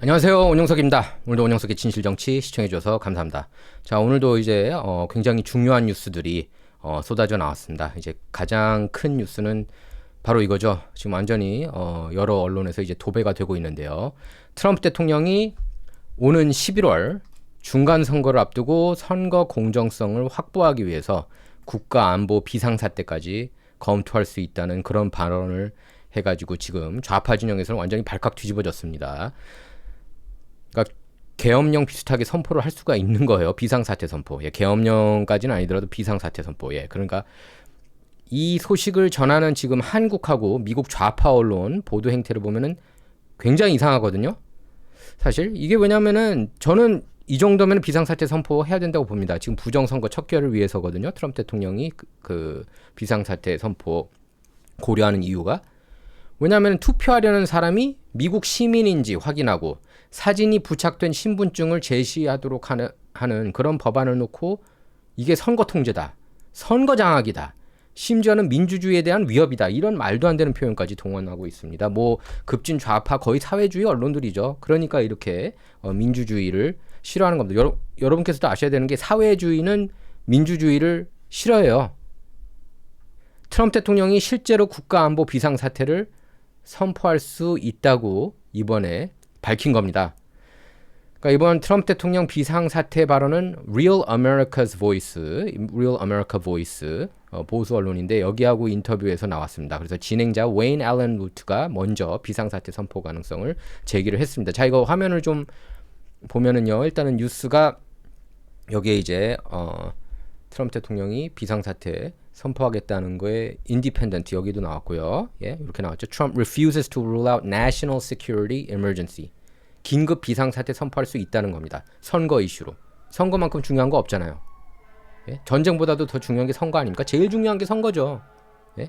안녕하세요. 온영석입니다. 오늘도 온영석의 진실정치 시청해주셔서 감사합니다. 자, 오늘도 이제 굉장히 중요한 뉴스들이 쏟아져 나왔습니다. 이제 가장 큰 뉴스는 바로 이거죠. 지금 완전히 여러 언론에서 이제 도배가 되고 있는데요. 트럼프 대통령이 오는 11월 중간 선거를 앞두고 선거 공정성을 확보하기 위해서 국가안보 비상사태까지 검토할 수 있다는 그런 발언을 해가지고 지금 좌파 진영에서는 완전히 발칵 뒤집어졌습니다. 그러니까 계엄령 비슷하게 선포를 할 수가 있는 거예요. 비상사태 선포. 예, 계엄령까지는 아니더라도 비상사태 선포. 예, 그러니까 이 소식을 전하는 지금 한국하고 미국 좌파 언론 보도 행태를 보면은 굉장히 이상하거든요. 사실 이게 왜냐면은 저는 이 정도면 비상사태 선포해야 된다고 봅니다. 지금 부정선거 척결을 위해서거든요. 트럼프 대통령이 그 비상사태 선포 고려하는 이유가 왜냐하면 투표하려는 사람이 미국 시민인지 확인하고 사진이 부착된 신분증을 제시하도록 하는 그런 법안을 놓고 이게 선거 통제다, 선거 장악이다, 심지어는 민주주의에 대한 위협이다, 이런 말도 안 되는 표현까지 동원하고 있습니다. 뭐 급진 좌파 거의 사회주의 언론들이죠. 그러니까 이렇게 민주주의를 싫어하는 겁니다. 여러분께서도 아셔야 되는 게 사회주의는 민주주의를 싫어해요. 트럼프 대통령이 실제로 국가안보 비상사태를 선포할 수 있다고 이번에 밝힌 겁니다. 그러니까 이번 트럼프 대통령 비상사태 발언은 Real America's Voice, Real America Voice 보수 언론인데 여기하고 인터뷰에서 나왔습니다. 그래서 진행자 웨인 앨런 루트가 먼저 비상사태 선포 가능성을 제기를 했습니다. 자, 이거 화면을 좀 보면은요, 일단은 뉴스가 여기에 이제 트럼프 대통령이 비상사태 선포하겠다는 거에 인디펜던트 여기도 나왔고요. 예, 이렇게 나왔죠. Trump refuses to rule out national security emergency. 긴급 비상사태 선포할 수 있다는 겁니다. 선거 이슈로. 선거만큼 중요한 거 없잖아요. 예? 전쟁보다도 더 중요한 게 선거 아닙니까? 제일 중요한 게 선거죠. 예?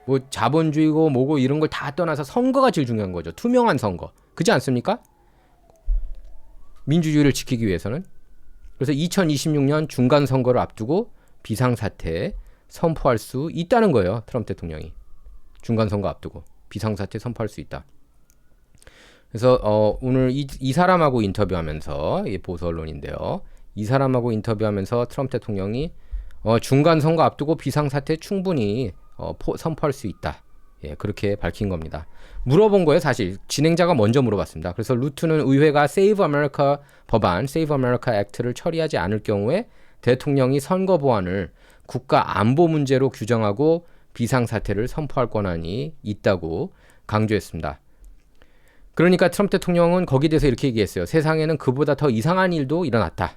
뭐 자본주의고 뭐고 이런 걸 다 떠나서 선거가 제일 중요한 거죠. 투명한 선거. 그렇지 않습니까? 민주주의를 지키기 위해서는. 그래서 2026년 중간 선거를 앞두고 비상사태 선포할 수 있다는 거예요. 트럼프 대통령이. 중간 선거 앞두고 비상사태 선포할 수 있다. 그래서 오늘 이 사람하고 인터뷰하면서, 이 보수 언론인데요. 이 사람하고 인터뷰하면서 트럼프 대통령이 중간 선거 앞두고 비상사태 충분히 선포할 수 있다. 예, 그렇게 밝힌 겁니다. 물어본 거예요, 사실. 진행자가 먼저 물어봤습니다. 그래서 루트는 의회가 Save America 법안, Save America Act를 처리하지 않을 경우에 대통령이 선거 보안을 국가 안보 문제로 규정하고 비상사태를 선포할 권한이 있다고 강조했습니다. 그러니까 트럼프 대통령은 거기에 대해서 이렇게 얘기했어요. 세상에는 그보다 더 이상한 일도 일어났다.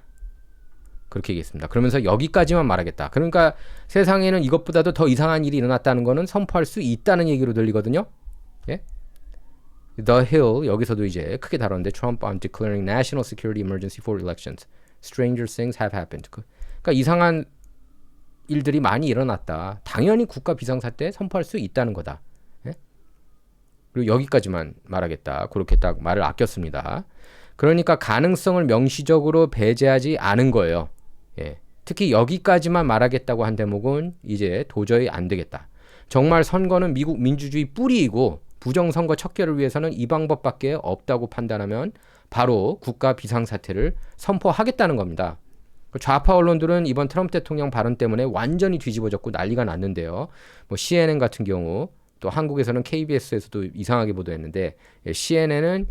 그렇게 얘기했습니다. 그러면서 여기까지만 말하겠다. 그러니까 세상에는 이것보다도 더 이상한 일이 일어났다는 거는 선포할 수 있다는 얘기로 들리거든요. 예? The Hill 여기서도 이제 크게 다뤘는데 Trump on declaring national security emergency for elections. Stranger things have happened. 그러니까 이상한 일들이 많이 일어났다. 당연히 국가 비상사태 선포할 수 있다는 거다. 예? 그리고 여기까지만 말하겠다. 그렇게 딱 말을 아꼈습니다. 그러니까 가능성을 명시적으로 배제하지 않은 거예요. 예. 특히 여기까지만 말하겠다고 한 대목은 이제 도저히 안 되겠다. 정말 선거는 미국 민주주의 뿌리이고 부정선거 척결을 위해서는 이 방법밖에 없다고 판단하면 바로 국가 비상사태를 선포하겠다는 겁니다. 좌파 언론들은 이번 트럼프 대통령 발언 때문에 완전히 뒤집어졌고 난리가 났는데요. 뭐 CNN 같은 경우, 또 한국에서는 KBS에서도 이상하게 보도했는데, CNN은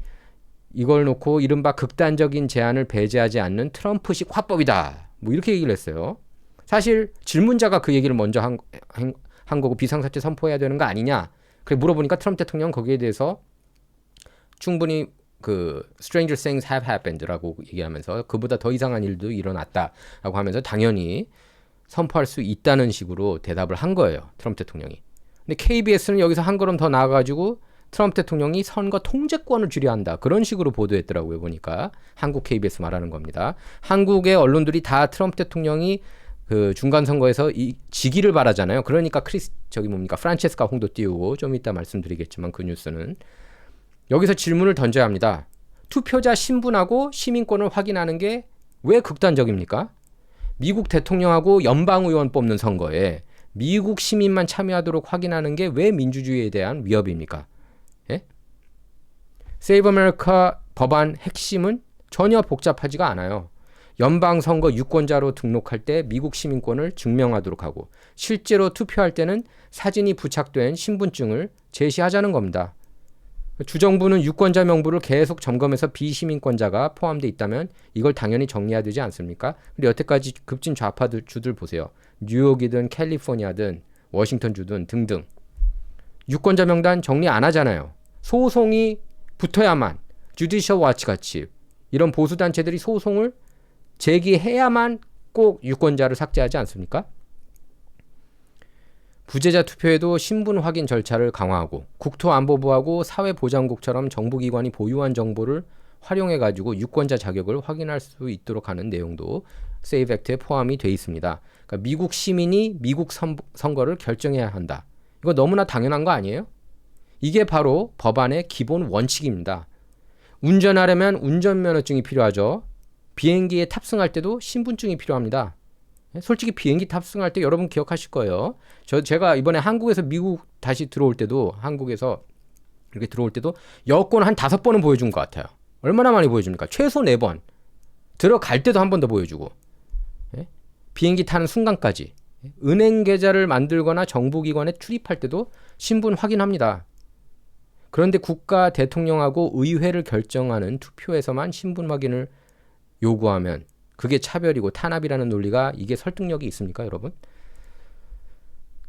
이걸 놓고 이른바 극단적인 제안을 배제하지 않는 트럼프식 화법이다, 뭐 이렇게 얘기를 했어요. 사실 질문자가 그 얘기를 먼저 한 거고 비상사태 선포해야 되는 거 아니냐, 그래 물어보니까 트럼프 대통령 거기에 대해서 충분히 Stranger things have happened라고 얘기하면서 그보다 더 이상한 일도 일어났다라고 하면서 당연히 선포할 수 있다는 식으로 대답을 한 거예요, 트럼프 대통령이. 근데 KBS는 여기서 한 걸음 더 나아가지고 트럼프 대통령이 선거 통제권을 주려 한다, 그런 식으로 보도했더라고요. 보니까 한국 KBS 말하는 겁니다. 한국의 언론들이 다 트럼프 대통령이 그 중간 선거에서 지기를 바라잖아요. 그러니까 프란체스카 홍도 띄우고 좀 이따 말씀드리겠지만 그 뉴스는 여기서 질문을 던져야 합니다. 투표자 신분하고 시민권을 확인하는 게 왜 극단적입니까? 미국 대통령하고 연방의원 뽑는 선거에 미국 시민만 참여하도록 확인하는 게 왜 민주주의에 대한 위협입니까? 예? Save America 법안 핵심은 전혀 복잡하지가 않아요. 연방선거 유권자로 등록할 때 미국 시민권을 증명하도록 하고 실제로 투표할 때는 사진이 부착된 신분증을 제시하자는 겁니다. 주정부는 유권자 명부를 계속 점검해서 비시민권자가 포함되어 있다면 이걸 당연히 정리해야 되지 않습니까? 근데 여태까지 급진 좌파들 주들 보세요. 뉴욕이든 캘리포니아든 워싱턴주든 등등 유권자 명단 정리 안 하잖아요. 소송이 붙어야만 주디셜 와치 같이 이런 보수단체들이 소송을 제기해야만 꼭 유권자를 삭제하지 않습니까? 부재자 투표에도 신분 확인 절차를 강화하고 국토안보부하고 사회보장국처럼 정부기관이 보유한 정보를 활용해가지고 유권자 자격을 확인할 수 있도록 하는 내용도 세이브 액트에 포함이 돼 있습니다. 그러니까 미국 시민이 미국 선거를 결정해야 한다. 이거 너무나 당연한 거 아니에요? 이게 바로 법안의 기본 원칙입니다. 운전하려면 운전면허증이 필요하죠. 비행기에 탑승할 때도 신분증이 필요합니다. 솔직히 비행기 탑승할 때 여러분 기억하실 거예요. 제가 이번에 한국에서 미국 다시 들어올 때도 한국에서 이렇게 들어올 때도 여권 한 5번은 보여준 것 같아요. 얼마나 많이 보여줍니까? 최소 4번. 들어갈 때도 한 번 더 보여주고. 비행기 타는 순간까지. 은행 계좌를 만들거나 정부기관에 출입할 때도 신분 확인합니다. 그런데 국가 대통령하고 의회를 결정하는 투표에서만 신분 확인을 요구하면 그게 차별이고 탄압이라는 논리가 이게 설득력이 있습니까, 여러분?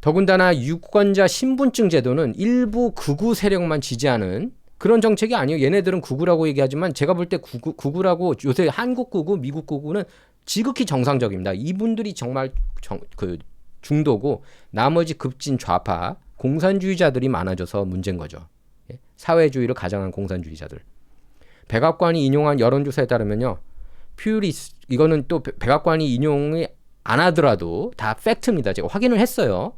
더군다나 유권자 신분증 제도는 일부 극우 세력만 지지하는 그런 정책이 아니에요. 얘네들은 극우라고 얘기하지만 제가 볼 때 극우라고 요새 한국 극우, 미국 극우는 지극히 정상적입니다. 이분들이 정말 중도고 나머지 급진 좌파, 공산주의자들이 많아져서 문제인 거죠. 사회주의를 가장한 공산주의자들. 백악관이 인용한 여론조사에 따르면요. 이거는 또 백악관이 인용이 안 하더라도 다 팩트입니다. 제가 확인을 했어요.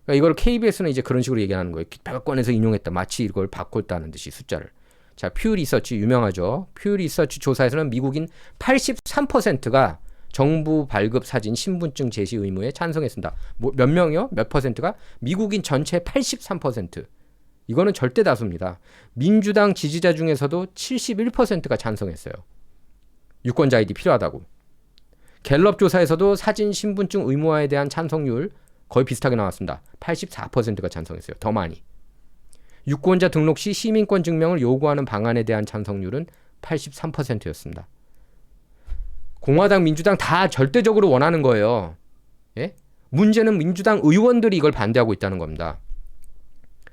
그러니까 이걸 KBS는 이제 그런 식으로 얘기하는 거예요. 백악관에서 인용했다. 마치 이걸 바꿨다는 듯이 숫자를. 자, 퓨 리서치 유명하죠. 퓨 리서치 조사에서는 미국인 83%가 정부 발급 사진 신분증 제시 의무에 찬성했습니다. 몇 명이요? 몇 퍼센트가? 미국인 전체 83%. 이거는 절대 다수입니다. 민주당 지지자 중에서도 71%가 찬성했어요. 유권자 아이디 필요하다고. 갤럽 조사에서도 사진 신분증 의무화에 대한 찬성률 거의 비슷하게 나왔습니다. 84%가 찬성했어요. 더 많이. 유권자 등록 시 시민권 증명을 요구하는 방안에 대한 찬성률은 83%였습니다. 공화당, 민주당 다 절대적으로 원하는 거예요. 예? 문제는 민주당 의원들이 이걸 반대하고 있다는 겁니다.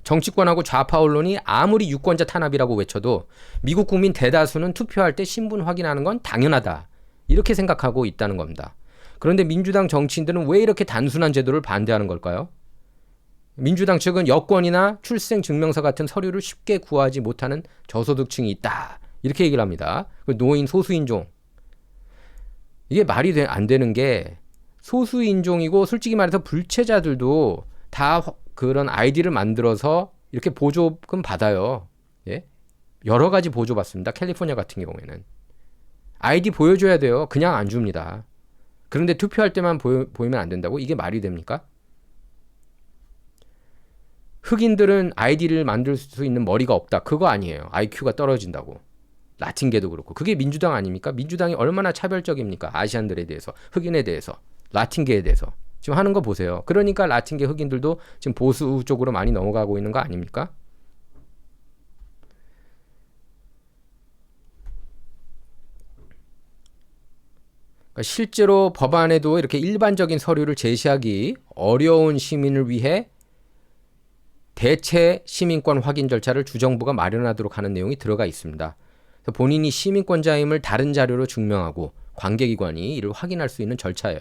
정치권하고 좌파 언론이 아무리 유권자 탄압이라고 외쳐도 미국 국민 대다수는 투표할 때 신분 확인하는 건 당연하다. 이렇게 생각하고 있다는 겁니다. 그런데 민주당 정치인들은 왜 이렇게 단순한 제도를 반대하는 걸까요? 민주당 측은 여권이나 출생증명서 같은 서류를 쉽게 구하지 못하는 저소득층이 있다. 이렇게 얘기를 합니다. 노인, 소수인종. 이게 말이 안 되는 게 소수인종이고 솔직히 말해서 불체자들도 다 그런 아이디를 만들어서 이렇게 보조금 받아요. 예? 여러 가지 보조 받습니다. 캘리포니아 같은 경우에는. 아이디 보여줘야 돼요. 그냥 안 줍니다. 그런데 투표할 때만 보이면 안 된다고? 이게 말이 됩니까? 흑인들은 아이디를 만들 수 있는 머리가 없다. 그거 아니에요. IQ가 떨어진다고. 라틴계도 그렇고. 그게 민주당 아닙니까? 민주당이 얼마나 차별적입니까? 아시안들에 대해서, 흑인에 대해서, 라틴계에 대해서. 지금 하는 거 보세요. 그러니까 라틴계 흑인들도 지금 보수 쪽으로 많이 넘어가고 있는 거 아닙니까? 그러니까 실제로 법안에도 이렇게 일반적인 서류를 제시하기 어려운 시민을 위해 대체 시민권 확인 절차를 주정부가 마련하도록 하는 내용이 들어가 있습니다. 그래서 본인이 시민권자임을 다른 자료로 증명하고 관계기관이 이를 확인할 수 있는 절차예요.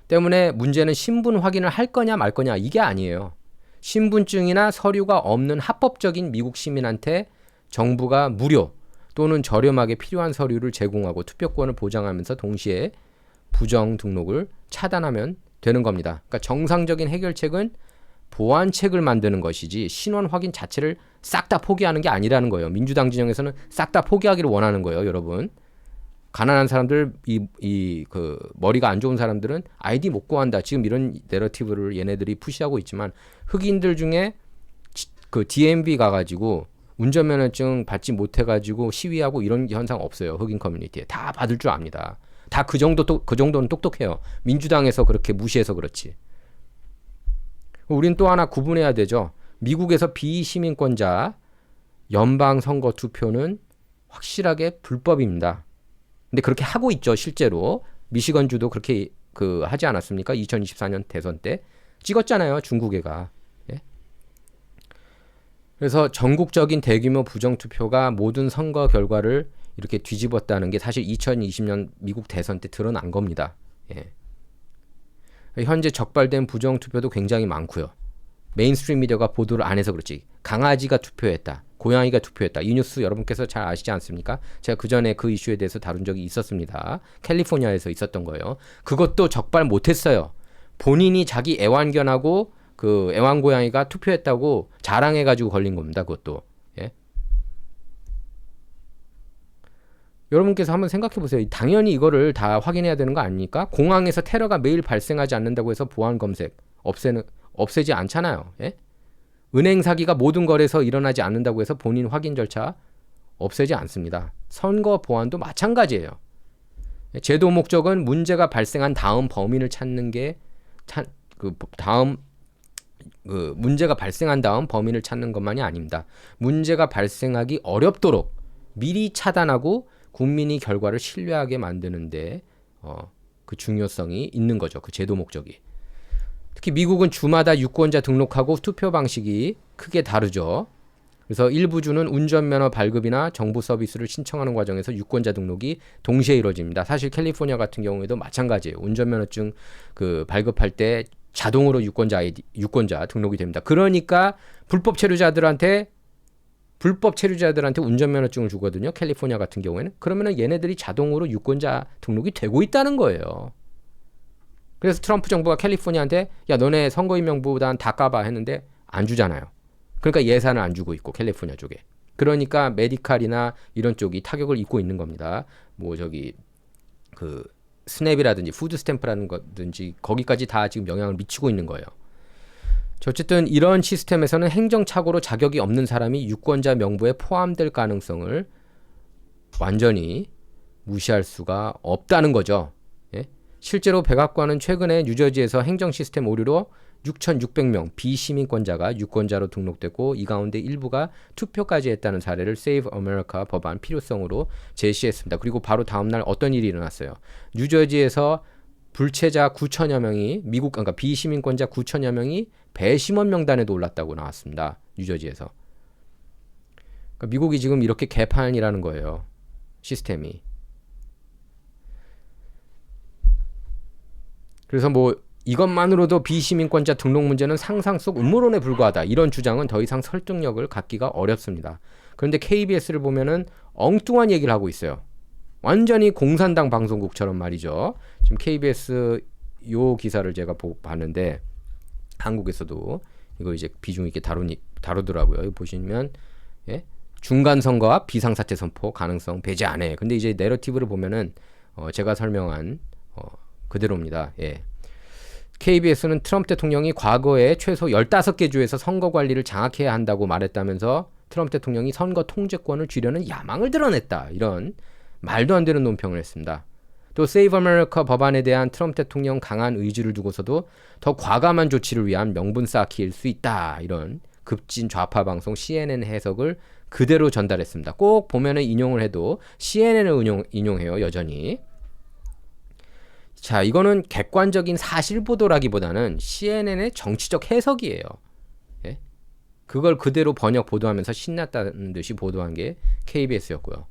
때문에 문제는 신분 확인을 할 거냐 말 거냐 이게 아니에요. 신분증이나 서류가 없는 합법적인 미국 시민한테 정부가 무료 또는 저렴하게 필요한 서류를 제공하고 투표권을 보장하면서 동시에 부정 등록을 차단하면 되는 겁니다. 그러니까 정상적인 해결책은 보완책을 만드는 것이지 신원 확인 자체를 싹 다 포기하는 게 아니라는 거예요. 민주당 진영에서는 싹 다 포기하기를 원하는 거예요, 여러분. 가난한 사람들, 그 머리가 안 좋은 사람들은 아이디 못 구한다. 지금 이런 내러티브를 얘네들이 푸시하고 있지만 흑인들 중에 그 DMV 가가지고 운전면허증 받지 못해가지고 시위하고 이런 현상 없어요. 흑인 커뮤니티에 다 받을 줄 압니다. 다 그 정도는 똑똑해요. 민주당에서 그렇게 무시해서 그렇지. 우린 또 하나 구분해야 되죠. 미국에서 비시민권자 연방 선거 투표는 확실하게 불법입니다. 근데 그렇게 하고 있죠, 실제로. 미시건주도 그렇게 하지 않았습니까? 2024년 대선 때 찍었잖아요, 중국애가. 예? 그래서 전국적인 대규모 부정투표가 모든 선거 결과를 이렇게 뒤집었다는 게 사실 2020년 미국 대선 때 드러난 겁니다. 예. 현재 적발된 부정투표도 굉장히 많고요. 메인스트림 미디어가 보도를 안 해서 그렇지. 강아지가 투표했다. 고양이가 투표했다. 이 뉴스 여러분께서 잘 아시지 않습니까? 제가 그 전에 그 이슈에 대해서 다룬 적이 있었습니다. 캘리포니아에서 있었던 거예요. 그것도 적발 못했어요. 본인이 자기 애완견하고 그 애완고양이가 투표했다고 자랑해가지고 걸린 겁니다. 그것도. 예? 여러분께서 한번 생각해 보세요. 당연히 이거를 다 확인해야 되는 거 아닙니까? 공항에서 테러가 매일 발생하지 않는다고 해서 보안 검색 없애지 않잖아요. 예? 은행 사기가 모든 거래에서 일어나지 않는다고 해서 본인 확인 절차 없애지 않습니다. 선거 보안도 마찬가지예요. 제도 목적은 문제가 발생한 다음 범인을 찾는 게 문제가 발생한 다음 범인을 찾는 것만이 아닙니다. 문제가 발생하기 어렵도록 미리 차단하고 국민이 결과를 신뢰하게 만드는데 그 중요성이 있는 거죠. 그 제도 목적이. 특히 미국은 주마다 유권자 등록하고 투표 방식이 크게 다르죠. 그래서 일부 주는 운전면허 발급이나 정부 서비스를 신청하는 과정에서 유권자 등록이 동시에 이루어집니다. 사실 캘리포니아 같은 경우에도 마찬가지예요. 운전면허증 발급할 때 자동으로 유권자 등록이 됩니다. 그러니까 불법 체류자들한테 운전면허증을 주거든요. 캘리포니아 같은 경우에는. 그러면은 얘네들이 자동으로 유권자 등록이 되고 있다는 거예요. 그래서 트럼프 정부가 캘리포니아한테 야 너네 선거인명부단 다 까봐 했는데 안 주잖아요. 그러니까 예산을 안 주고 있고 캘리포니아 쪽에. 그러니까 메디칼이나 이런 쪽이 타격을 입고 있는 겁니다. 뭐 스냅이라든지 푸드 스탬프라는 거든지 거기까지 다 지금 영향을 미치고 있는 거예요. 어쨌든 이런 시스템에서는 행정착오로 자격이 없는 사람이 유권자 명부에 포함될 가능성을 완전히 무시할 수가 없다는 거죠. 예? 실제로 백악관은 최근에 뉴저지에서 행정 시스템 오류로 6,600명 비시민권자가 유권자로 등록됐고 이 가운데 일부가 투표까지 했다는 사례를 Save America 법안 필요성으로 제시했습니다. 그리고 바로 다음 날 어떤 일이 일어났어요. 뉴저지에서 불체자 9천여 명이 그러니까 비시민권자 9천여 명이 배심원 명단에도 올랐다고 나왔습니다. 뉴저지에서. 그러니까 미국이 지금 이렇게 개판이라는 거예요. 시스템이. 그래서 이것만으로도 비시민권자 등록 문제는 상상 속 음모론에 불과하다. 이런 주장은 더 이상 설득력을 갖기가 어렵습니다. 그런데 KBS를 보면은 엉뚱한 얘기를 하고 있어요. 완전히 공산당 방송국처럼 말이죠. 지금 KBS 요 기사를 제가 봤는데 한국에서도 이거 이제 비중 있게 다루더라고요. 이거 보시면 예? 중간 선거와 비상사태 선포 가능성 배제 안 해. 근데 이제 내러티브를 보면은 제가 설명한 그대로입니다. 예. KBS는 트럼프 대통령이 과거에 최소 15개 주에서 선거 관리를 장악해야 한다고 말했다면서 트럼프 대통령이 선거 통제권을 쥐려는 야망을 드러냈다. 이런 말도 안 되는 논평을 했습니다. 또 Save America 법안에 대한 트럼프 대통령 강한 의지를 두고서도 더 과감한 조치를 위한 명분 쌓기일 수 있다. 이런 급진 좌파 방송 CNN 해석을 그대로 전달했습니다. 꼭 보면은 인용을 해도 CNN을 인용해요. 여전히. 자, 이거는 객관적인 사실 보도라기보다는 CNN의 정치적 해석이에요. 예? 그걸 그대로 번역 보도하면서 신났다는 듯이 보도한 게 KBS였고요.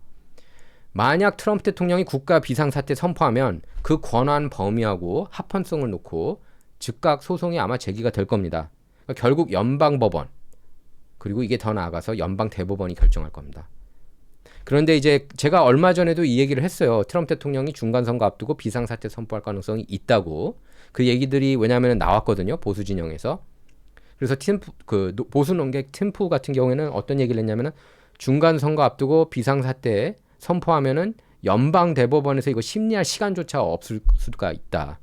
만약 트럼프 대통령이 국가 비상사태 선포하면 그 권한 범위하고 합헌성을 놓고 즉각 소송이 아마 제기가 될 겁니다. 그러니까 결국 연방법원 그리고 이게 더 나아가서 연방대법원이 결정할 겁니다. 그런데 이제 제가 얼마 전에도 이 얘기를 했어요. 트럼프 대통령이 중간선거 앞두고 비상사태 선포할 가능성이 있다고. 그 얘기들이 왜냐하면 나왔거든요. 보수 진영에서. 그래서 보수 논객 팀프 같은 경우에는 어떤 얘기를 했냐면은 중간선거 앞두고 비상사태 선포하면은 연방대법원에서 이거 심리할 시간조차 없을 수가 있다.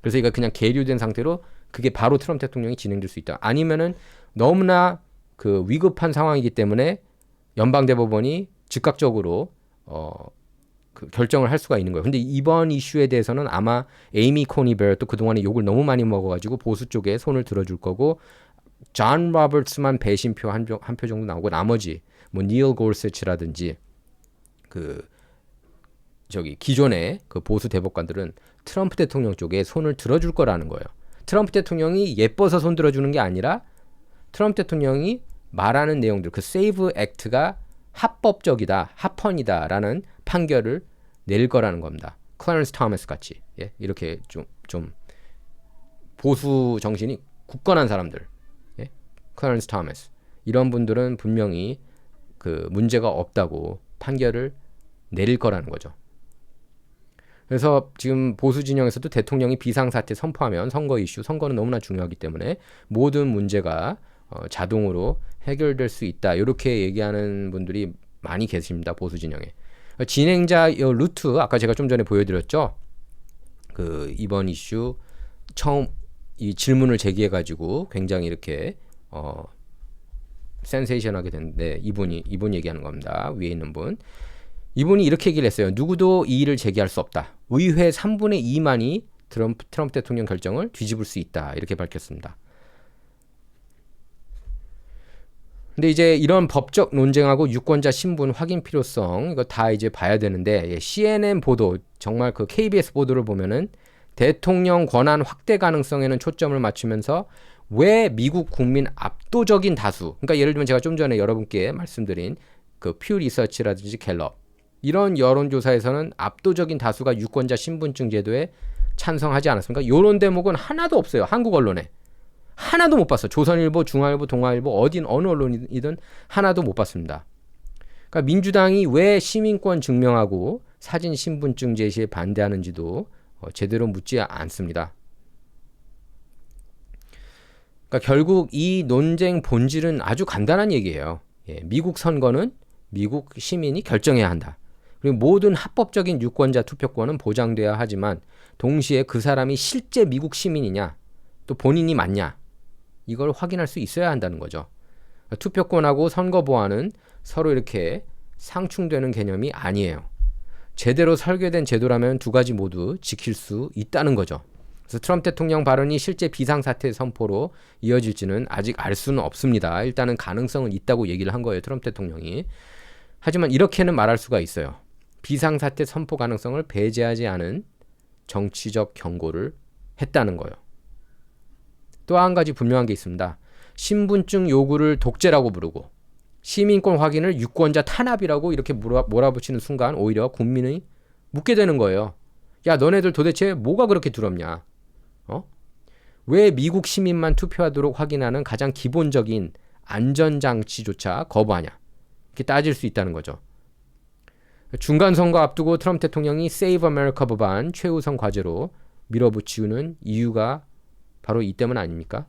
그래서 이거 그냥 계류된 상태로 그게 바로 트럼프 대통령이 진행될 수 있다. 아니면은 너무나 위급한 상황이기 때문에 연방대법원이 즉각적으로 그 결정을 할 수가 있는 거예요. 근데 이번 이슈에 대해서는 아마 에이미 코니 베어도 그동안에 욕을 너무 많이 먹어가지고 보수 쪽에 손을 들어줄 거고, 존 로버츠만 배신표 한 표 정도 나오고, 나머지 뭐 닐 고르세치라든지 그 저기 기존의 그 보수 대법관들은 트럼프 대통령 쪽에 손을 들어줄 거라는 거예요. 트럼프 대통령이 예뻐서 손 들어주는 게 아니라 트럼프 대통령이 말하는 내용들, 그 세이브 액트가 합법적이다, 합헌이다라는 판결을 낼 거라는 겁니다. 클래런스 토머스 같이, 예? 이렇게 좀 보수 정신이 굳건한 사람들, 예? 클래런스 토머스, 이런 분들은 분명히 그 문제가 없다고 판결을 내릴 거라는 거죠. 그래서 지금 보수 진영에서도 대통령이 비상사태 선포하면 선거 이슈, 선거는 너무나 중요하기 때문에 모든 문제가 자동으로 해결될 수 있다, 이렇게 얘기하는 분들이 많이 계십니다. 보수 진영에. 진행자 루트, 아까 제가 좀 전에 보여드렸죠. 그 이번 이슈 처음 이 질문을 제기해가지고 굉장히 이렇게 센세이션하게 됐는데, 이분 얘기하는 겁니다. 위에 있는 분. 이분이 이렇게 얘기를 했어요. 누구도 이의를 제기할 수 없다. 의회 3분의 2만이 트럼프 대통령 결정을 뒤집을 수 있다, 이렇게 밝혔습니다. 근데 이제 이런 법적 논쟁하고 유권자 신분 확인 필요성, 이거 다 이제 봐야 되는데, CNN 보도, 정말 그 KBS 보도를 보면은 대통령 권한 확대 가능성에는 초점을 맞추면서 왜 미국 국민 압도적인 다수, 그러니까 예를 들면 제가 좀 전에 여러분께 말씀드린 그 퓨 리서치라든지 갤럽, 이런 여론조사에서는 압도적인 다수가 유권자 신분증 제도에 찬성하지 않았습니까? 이런 대목은 하나도 없어요. 한국 언론에. 하나도 못 봤어. 조선일보, 중앙일보, 동아일보, 어느 언론이든 하나도 못 봤습니다. 그러니까 민주당이 왜 시민권 증명하고 사진 신분증 제시에 반대하는지도 제대로 묻지 않습니다. 그러니까 결국 이 논쟁 본질은 아주 간단한 얘기예요. 미국 선거는 미국 시민이 결정해야 한다. 그리고 모든 합법적인 유권자 투표권은 보장돼야 하지만 동시에 그 사람이 실제 미국 시민이냐, 또 본인이 맞냐, 이걸 확인할 수 있어야 한다는 거죠. 투표권하고 선거 보안은 서로 이렇게 상충되는 개념이 아니에요. 제대로 설계된 제도라면 두 가지 모두 지킬 수 있다는 거죠. 그래서 트럼프 대통령 발언이 실제 비상사태 선포로 이어질지는 아직 알 수는 없습니다. 일단은 가능성은 있다고 얘기를 한 거예요, 트럼프 대통령이. 하지만 이렇게는 말할 수가 있어요. 비상사태 선포 가능성을 배제하지 않은 정치적 경고를 했다는 거예요. 또 한 가지 분명한 게 있습니다. 신분증 요구를 독재라고 부르고 시민권 확인을 유권자 탄압이라고 이렇게 몰아붙이는 순간 오히려 국민이 묻게 되는 거예요. 야, 너네들 도대체 뭐가 그렇게 두렵냐? 왜 미국 시민만 투표하도록 확인하는 가장 기본적인 안전장치조차 거부하냐? 이렇게 따질 수 있다는 거죠. 중간 선거 앞두고 트럼프 대통령이 Save America 법안 최우선 과제로 밀어붙이는 이유가 바로 이 때문 아닙니까?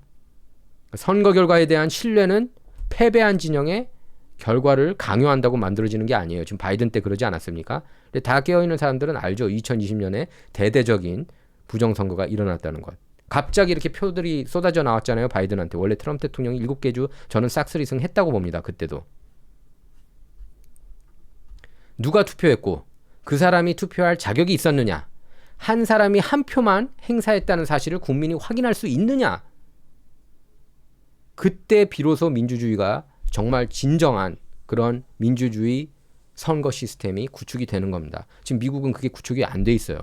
선거 결과에 대한 신뢰는 패배한 진영의 결과를 강요한다고 만들어지는 게 아니에요. 지금 바이든 때 그러지 않았습니까? 근데 다 깨어있는 사람들은 알죠. 2020년에 대대적인 부정선거가 일어났다는 것. 갑자기 이렇게 표들이 쏟아져 나왔잖아요. 바이든한테. 원래 트럼프 대통령이 7개 주 저는 싹쓸이승 했다고 봅니다. 그때도. 누가 투표했고 그 사람이 투표할 자격이 있었느냐, 한 사람이 한 표만 행사했다는 사실을 국민이 확인할 수 있느냐, 그때 비로소 민주주의가 정말 진정한 그런 민주주의 선거 시스템이 구축이 되는 겁니다. 지금 미국은 그게 구축이 안 돼 있어요.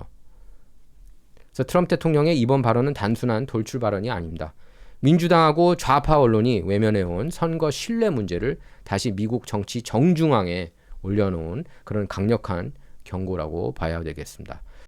그래서 트럼프 대통령의 이번 발언은 단순한 돌출 발언이 아닙니다. 민주당하고 좌파 언론이 외면해온 선거 신뢰 문제를 다시 미국 정치 정중앙에 올려놓은 그런 강력한 경고라고 봐야 되겠습니다.